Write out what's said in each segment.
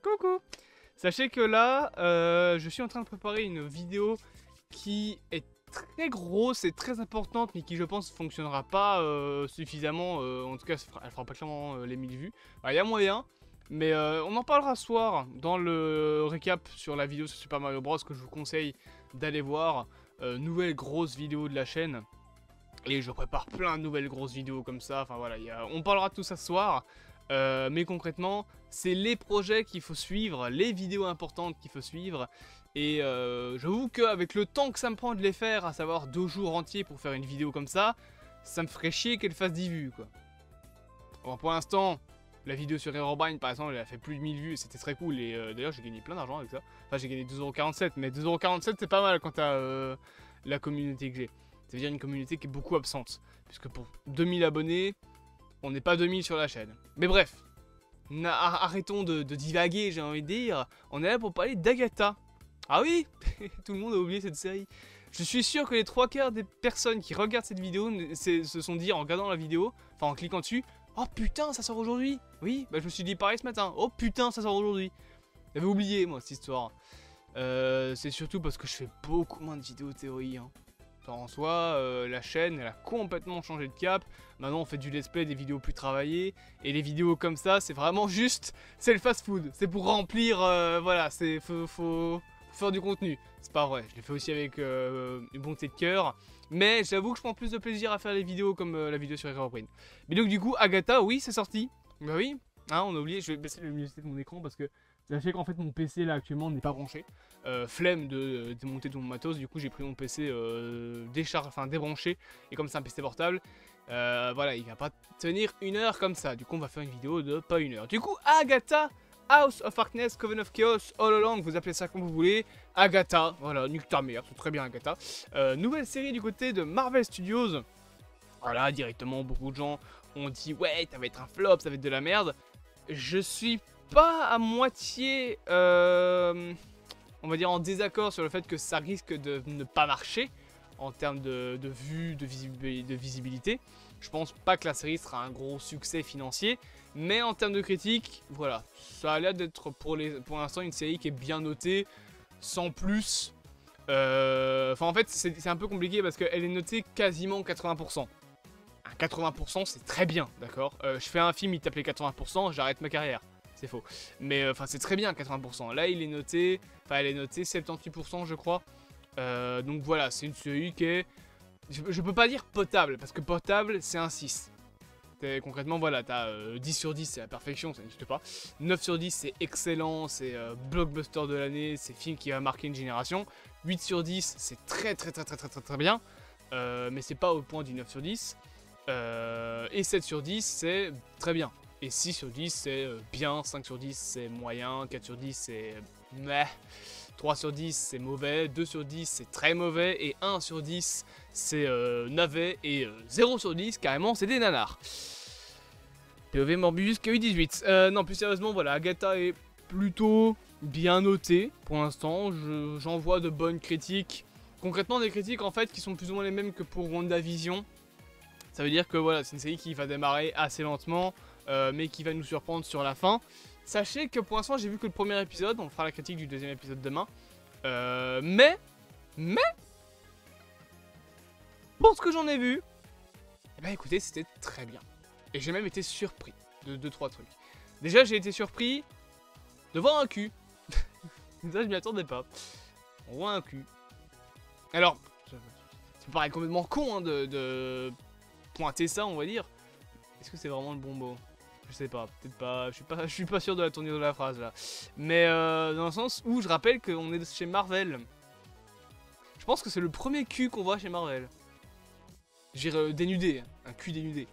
Coucou. Sachez que là, je suis en train de préparer une vidéo qui est très grosse et très importante, mais qui je pense fonctionnera pas suffisamment, en tout cas elle fera pas clairement les 1000 vues. Il y a moyen, mais on en parlera ce soir dans le récap sur la vidéo sur Super Mario Bros que je vous conseille d'aller voir. Nouvelle grosse vidéo de la chaîne. Et je prépare plein de nouvelles grosses vidéos comme ça, enfin voilà, on parlera de tout ça ce soir. Mais concrètement, c'est les projets qu'il faut suivre, les vidéos importantes qu'il faut suivre. Et j'avoue qu'avec le temps que ça me prend de les faire, à savoir 2 jours entiers pour faire une vidéo comme ça me ferait chier qu'elle fasse 10 vues quoi. Bon, pour l'instant, la vidéo sur Herobrine par exemple, elle a fait plus de 1000 vues et c'était très cool. Et d'ailleurs, j'ai gagné plein d'argent avec ça. Enfin, j'ai gagné 2,47€, mais 2,47€ c'est pas mal quand t'as la communauté que j'ai. Ça veut dire une communauté qui est beaucoup absente. Puisque pour 2000 abonnés, on n'est pas 2000 sur la chaîne. Mais bref, arrêtons de divaguer, j'ai envie de dire. On est là pour parler d'Agatha. Ah oui, tout le monde a oublié cette série. Je suis sûr que les 3/4 des personnes qui regardent cette vidéo se sont dit en regardant la vidéo, enfin en cliquant dessus, oh putain, ça sort aujourd'hui. Oui, bah je me suis dit pareil ce matin. Oh putain, ça sort aujourd'hui. J'avais oublié moi cette histoire. C'est surtout parce que je fais beaucoup moins de vidéos théorie. Hein. En soi, la chaîne elle a complètement changé de cap. Maintenant on fait du let's play, des vidéos plus travaillées. Et les vidéos comme ça c'est vraiment juste, c'est le fast food. C'est pour remplir, voilà, faut faire du contenu. C'est pas vrai, je l'ai fait aussi avec une bonté de cœur. Mais j'avoue que je prends plus de plaisir à faire les vidéos comme la vidéo sur Herobrine. Mais donc du coup Agatha, oui c'est sorti. Bah oui, hein, on a oublié, je vais baisser la luminosité de mon écran parce que sachez qu'en fait mon PC là actuellement n'est pas branché. Flemme de démonter tout mon matos, du coup j'ai pris mon PC débranché. Et comme c'est un PC portable, voilà, il va pas tenir 1 heure comme ça. Du coup on va faire une vidéo de pas 1 heure. Du coup Agatha, House of Darkness, Coven of Chaos, All Along, vous appelez ça comme vous voulez. Agatha, voilà, nique ta mère, c'est très bien Agatha. Nouvelle série du côté de Marvel Studios. Voilà, directement beaucoup de gens ont dit ouais ça va être un flop, ça va être de la merde. Je suis pas à moitié, on va dire en désaccord sur le fait que ça risque de ne pas marcher en termes de vues, de visibilité. Je pense pas que la série sera un gros succès financier, mais en termes de critique, voilà, ça a l'air d'être pour l'instant une série qui est bien notée, sans plus. Enfin en fait c'est un peu compliqué parce qu'elle est notée quasiment 80%. 80% c'est très bien, d'accord. Je fais un film, il t'appelait 80%, j'arrête ma carrière. C'est faux. Mais enfin c'est très bien 80%. Là il est noté, enfin elle est notée 78% je crois. Donc voilà, c'est une série qui est, je peux pas dire potable, parce que potable c'est un 6. Concrètement voilà, t'as 10 sur 10 c'est la perfection, ça n'existe pas. 9 sur 10 c'est excellent, c'est blockbuster de l'année, c'est film qui va marquer une génération. 8 sur 10 c'est très bien, mais c'est pas au point du 9 sur 10. Et 7 sur 10 c'est très bien. Et 6 sur 10 c'est bien, 5 sur 10 c'est moyen, 4 sur 10 c'est meh, 3 sur 10 c'est mauvais, 2 sur 10 c'est très mauvais, et 1 sur 10 c'est navet, et 0 sur 10 carrément c'est des nanars. POV Morbius KU18. Non plus sérieusement voilà, Agatha est plutôt bien notée pour l'instant, j'en vois de bonnes critiques. Concrètement des critiques en fait qui sont plus ou moins les mêmes que pour WandaVision. Ça veut dire que voilà, c'est une série qui va démarrer assez lentement, mais qui va nous surprendre sur la fin. Sachez que pour l'instant, j'ai vu que le premier épisode, on fera la critique du deuxième épisode demain. Mais, pour ce que j'en ai vu, eh ben écoutez, c'était très bien. Et j'ai même été surpris de 2-3 trucs. Déjà, j'ai été surpris de voir un cul. Ça, je m'y attendais pas. On voit un cul. Alors, ça me paraît complètement con hein, de pointer ça, on va dire. Est-ce que c'est vraiment le bon mot? Je sais pas, peut-être pas, je suis pas sûr de la tournure de la phrase là. Mais dans le sens où je rappelle qu'on est chez Marvel. Je pense que c'est le premier cul qu'on voit chez Marvel. J'irais dénudé, un cul dénudé.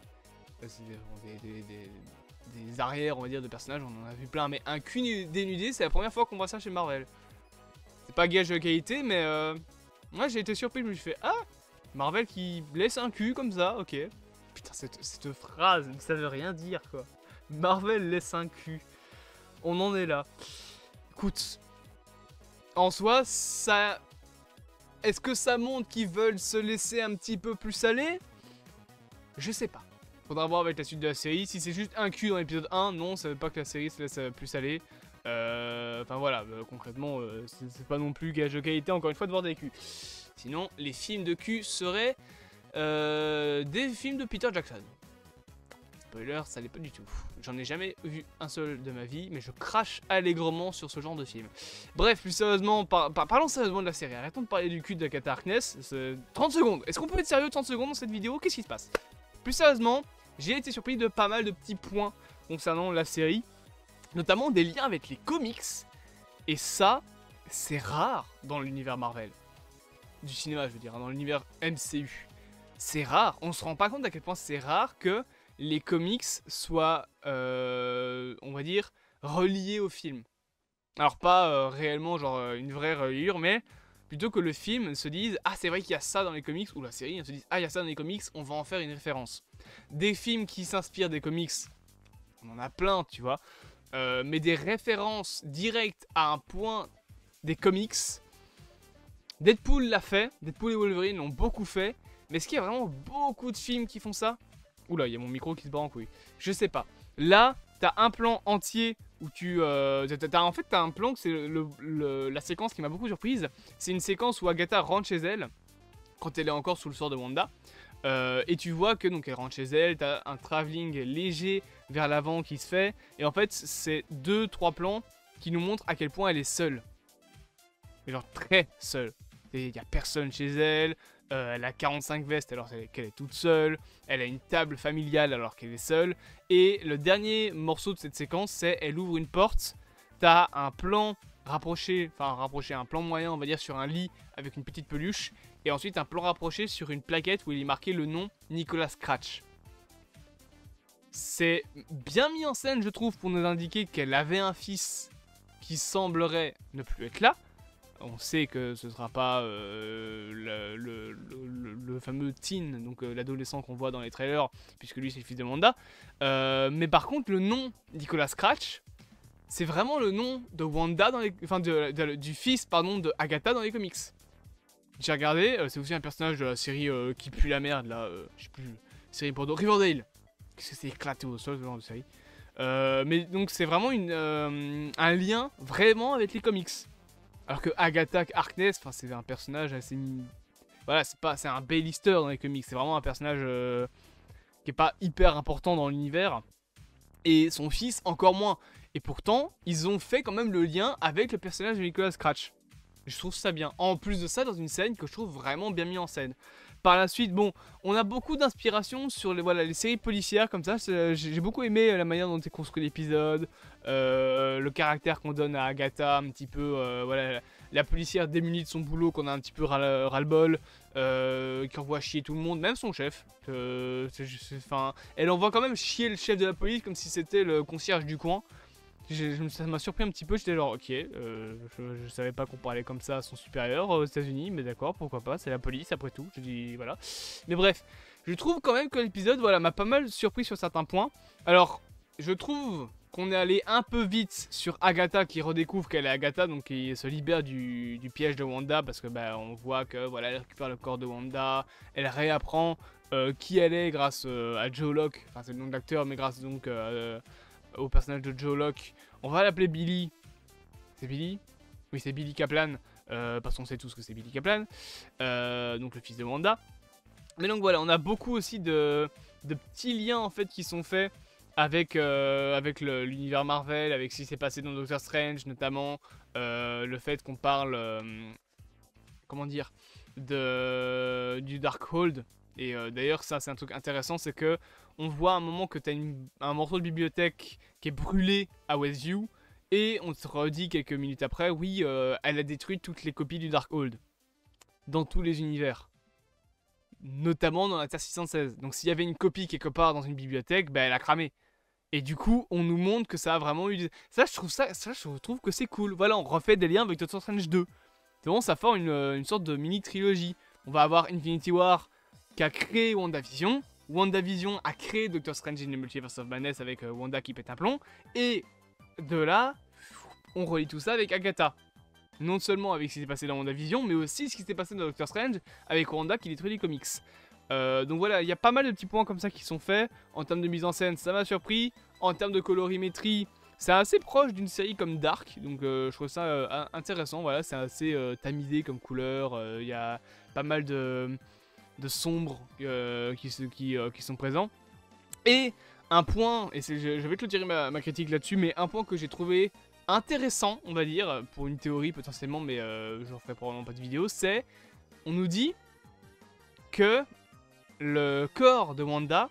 Des arrières, on va dire, de personnages, on en a vu plein. Mais un cul dénudé, c'est la première fois qu'on voit ça chez Marvel. C'est pas gage de qualité, mais moi j'ai été surpris, je me suis fait ah, Marvel qui laisse un cul comme ça, ok. Putain, cette phrase, ça veut rien dire quoi. Marvel laisse un cul. On en est là. Écoute, en soi, ça... Est-ce que ça montre qu'ils veulent se laisser un petit peu plus aller? Je sais pas. Faudra voir avec la suite de la série. Si c'est juste un cul dans l'épisode 1, non, ça veut pas que la série se laisse plus aller. Enfin voilà, concrètement, c'est pas non plus gage de qualité, encore une fois, de voir des culs. Sinon, les films de cul seraient des films de Peter Jackson. Spoiler, ça l'est pas du tout. J'en ai jamais vu un seul de ma vie, mais je crache allègrement sur ce genre de film. Bref, plus sérieusement, parlons sérieusement de la série. Arrêtons de parler du cul d'Agatha Harkness. 30 secondes. Est-ce qu'on peut être sérieux 30 secondes dans cette vidéo? Qu'est-ce qui se passe? Plus sérieusement, j'ai été surpris de pas mal de petits points concernant la série, notamment des liens avec les comics. Et ça, c'est rare dans l'univers Marvel. Du cinéma, je veux dire, dans l'univers MCU. C'est rare. On se rend pas compte à quel point c'est rare que les comics soient, on va dire, reliés au film. Alors pas réellement genre une vraie reliure, mais plutôt que le film se dise « Ah, c'est vrai qu'il y a ça dans les comics » ou la série se dise « Ah, il y a ça dans les comics, on va en faire une référence. » Des films qui s'inspirent des comics, on en a plein, tu vois, mais des références directes à un point des comics, Deadpool l'a fait, Deadpool et Wolverine l'ont beaucoup fait, mais est-ce qu'il y a vraiment beaucoup de films qui font ça? Oula, il y a mon micro qui se bat en couille. Je sais pas. Là, t'as un plan entier où tu... en fait, t'as un plan que c'est la séquence qui m'a beaucoup surprise. C'est une séquence où Agatha rentre chez elle, quand elle est encore sous le sort de Wanda. Et tu vois que donc elle rentre chez elle, t'as un travelling léger vers l'avant qui se fait. Et en fait, c'est 2-3 plans qui nous montrent à quel point elle est seule. Mais genre très seule. Il n'y a personne chez elle. Elle a 45 vestes alors qu'elle est toute seule. Elle a une table familiale alors qu'elle est seule. Et le dernier morceau de cette séquence, c'est elle ouvre une porte. T'as un plan rapproché, un plan moyen, on va dire, sur un lit avec une petite peluche. Et ensuite un plan rapproché sur une plaquette où il est marqué le nom Nicolas Scratch. C'est bien mis en scène, je trouve, pour nous indiquer qu'elle avait un fils qui semblerait ne plus être là. On sait que ce sera pas le fameux teen, donc l'adolescent qu'on voit dans les trailers, puisque lui c'est le fils de Wanda. Mais par contre, le nom Nicolas Scratch, c'est vraiment le nom de Wanda dans les, du fils pardon de Agatha dans les comics. J'ai regardé, c'est aussi un personnage de la série qui pue la merde là, je sais plus, série pour Riverdale. Qu'est-ce que c'est éclaté au sol ce genre de série. Mais donc c'est vraiment un lien vraiment avec les comics. Alors que Agatha Harkness, c'est un personnage assez... Voilà, c'est un B-lister dans les comics. C'est vraiment un personnage qui est pas hyper important dans l'univers. Et son fils, encore moins. Et pourtant, ils ont fait quand même le lien avec le personnage de Nicolas Scratch. Je trouve ça bien. En plus de ça, dans une scène que je trouve vraiment bien mis en scène. Par la suite, bon, on a beaucoup d'inspiration sur les séries policières comme ça. J'ai beaucoup aimé la manière dont est construit l'épisode, le caractère qu'on donne à Agatha, un petit peu, voilà, la policière démunie de son boulot qu'on a un petit peu ras-le-bol, qui envoie chier tout le monde, même son chef. Elle envoie quand même chier le chef de la police comme si c'était le concierge du coin. Ça m'a surpris un petit peu, j'étais genre ok, je savais pas qu'on parlait comme ça à son supérieur aux États-Unis, mais d'accord, pourquoi pas, c'est la police après tout, je dis voilà. Mais bref, je trouve quand même que l'épisode voilà, m'a pas mal surpris sur certains points. Alors, je trouve qu'on est allé un peu vite sur Agatha qui redécouvre qu'elle est Agatha, donc qui se libère du piège de Wanda parce que bah, on voit que voilà, elle récupère le corps de Wanda, elle réapprend qui elle est grâce à Joe Locke, enfin c'est le nom de l'acteur, mais grâce donc au personnage de Joe Locke. On va l'appeler Billy. C'est Billy? Oui, c'est Billy Kaplan. Parce qu'on sait tous que c'est Billy Kaplan. Donc le fils de Wanda. Mais donc voilà, on a beaucoup aussi de petits liens en fait qui sont faits avec l'univers Marvel, avec ce qui s'est passé dans Doctor Strange notamment. Le fait qu'on parle, comment dire, du Darkhold. Et d'ailleurs, ça c'est un truc intéressant, c'est que on voit à un moment que tu as un morceau de bibliothèque qui est brûlé à Westview, et on se redit quelques minutes après, oui, elle a détruit toutes les copies du Darkhold, dans tous les univers, notamment dans la Terre 616. Donc s'il y avait une copie quelque part dans une bibliothèque, bah, elle a cramé. Et du coup, on nous montre que ça a vraiment eu... Ça, je trouve que c'est cool. Voilà, on refait des liens avec Doctor Strange 2. C'est bon, ça forme une sorte de mini-trilogie. On va avoir Infinity War qui a créé WandaVision. WandaVision a créé Doctor Strange in the Multiverse of Madness avec Wanda qui pète un plomb. Et de là, on relie tout ça avec Agatha. Non seulement avec ce qui s'est passé dans WandaVision, mais aussi ce qui s'est passé dans Doctor Strange avec Wanda qui détruit les comics. Donc voilà, il y a pas mal de petits points comme ça qui sont faits. En termes de mise en scène, ça m'a surpris. En termes de colorimétrie, C'est assez proche d'une série comme Dark, donc je trouve ça intéressant. Voilà, c'est assez tamisé comme couleur. Il y a pas mal de sombres qui sont présents. Et un point, et je vais clôturer ma critique là-dessus, mais un point que j'ai trouvé intéressant, on va dire, pour une théorie potentiellement, mais je ne ferai probablement pas de vidéo, c'est, on nous dit que le corps de Wanda,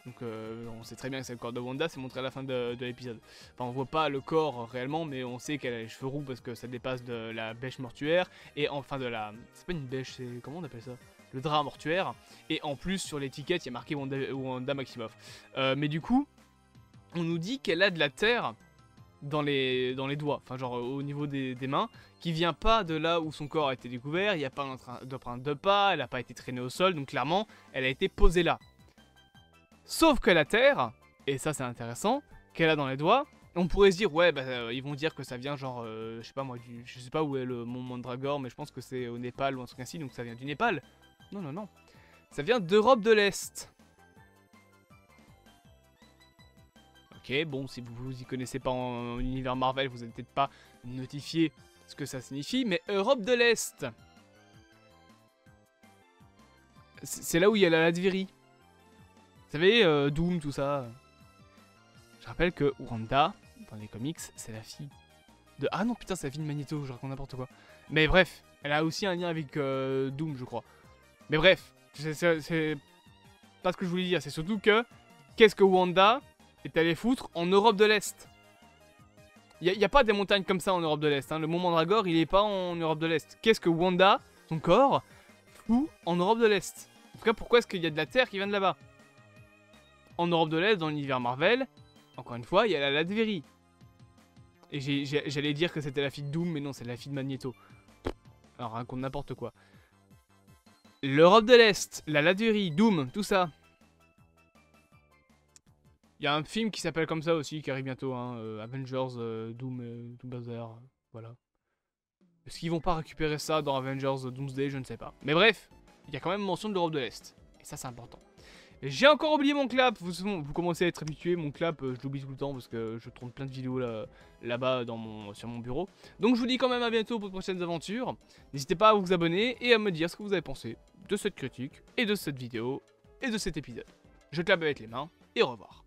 donc on sait très bien que c'est le corps de Wanda, c'est montré à la fin de l'épisode. Enfin, on voit pas le corps réellement, mais on sait qu'elle a les cheveux roux parce que ça dépasse de la bêche mortuaire, et enfin de la... c'est pas une bêche, c'est... comment on appelle ça? Le drap mortuaire, et en plus sur l'étiquette il y a marqué Wanda Maximoff. Mais du coup, on nous dit qu'elle a de la terre dans les doigts, enfin genre au niveau des mains, qui vient pas de là où son corps a été découvert, il n'y a pas d'empreinte de pas, elle n'a pas été traînée au sol, donc clairement, elle a été posée là. Sauf que la terre, et ça c'est intéressant, qu'elle a dans les doigts, on pourrait se dire, ouais, bah, ils vont dire que ça vient genre, je sais pas moi, je sais pas où est le mont Mandragore, mais je pense que c'est au Népal ou un truc ainsi, donc ça vient du Népal. Non, non, non. Ça vient d'Europe de l'Est. Ok, bon, si vous y connaissez pas en univers Marvel, vous n'allez peut-être pas notifier ce que ça signifie, mais Europe de l'Est. C'est là où il y a la Latverie. Vous savez, Doom, tout ça. Je rappelle que Wanda, dans les comics, c'est la fille de... Ah non, putain, c'est la fille de Magneto, je raconte n'importe quoi. Mais bref, elle a aussi un lien avec Doom, je crois. Mais bref, c'est pas ce que je voulais dire, c'est surtout que... Qu'est-ce que Wanda est allée foutre en Europe de l'Est? Il n'y a pas des montagnes comme ça en Europe de l'Est, hein. Le mont Mandragore, il est pas en Europe de l'Est. Qu'est-ce que Wanda, son corps, fout en Europe de l'Est? En tout cas, pourquoi est-ce qu'il y a de la terre qui vient de là-bas? En Europe de l'Est, dans l'univers Marvel, encore une fois, il y a la Latverie. Et j'allais dire que c'était la fille de Doom, mais non, c'est la fille de Magneto. Alors, raconte n'importe quoi. L'Europe de l'Est, la Latverie, Doom, tout ça. Il y a un film qui s'appelle comme ça aussi, qui arrive bientôt, hein, Avengers, Doom, Doomsday, voilà. Est-ce qu'ils vont pas récupérer ça dans Avengers Doomsday? Je ne sais pas. Mais bref, il y a quand même mention de l'Europe de l'Est. Et ça, c'est important. J'ai encore oublié mon clap, vous commencez à être habitué, mon clap, je l'oublie tout le temps parce que je tourne plein de vidéos là-bas sur mon bureau. Donc je vous dis quand même à bientôt pour de prochaines aventures. N'hésitez pas à vous abonner et à me dire ce que vous avez pensé de cette critique et de cette vidéo et de cet épisode. Je clappe avec les mains et au revoir.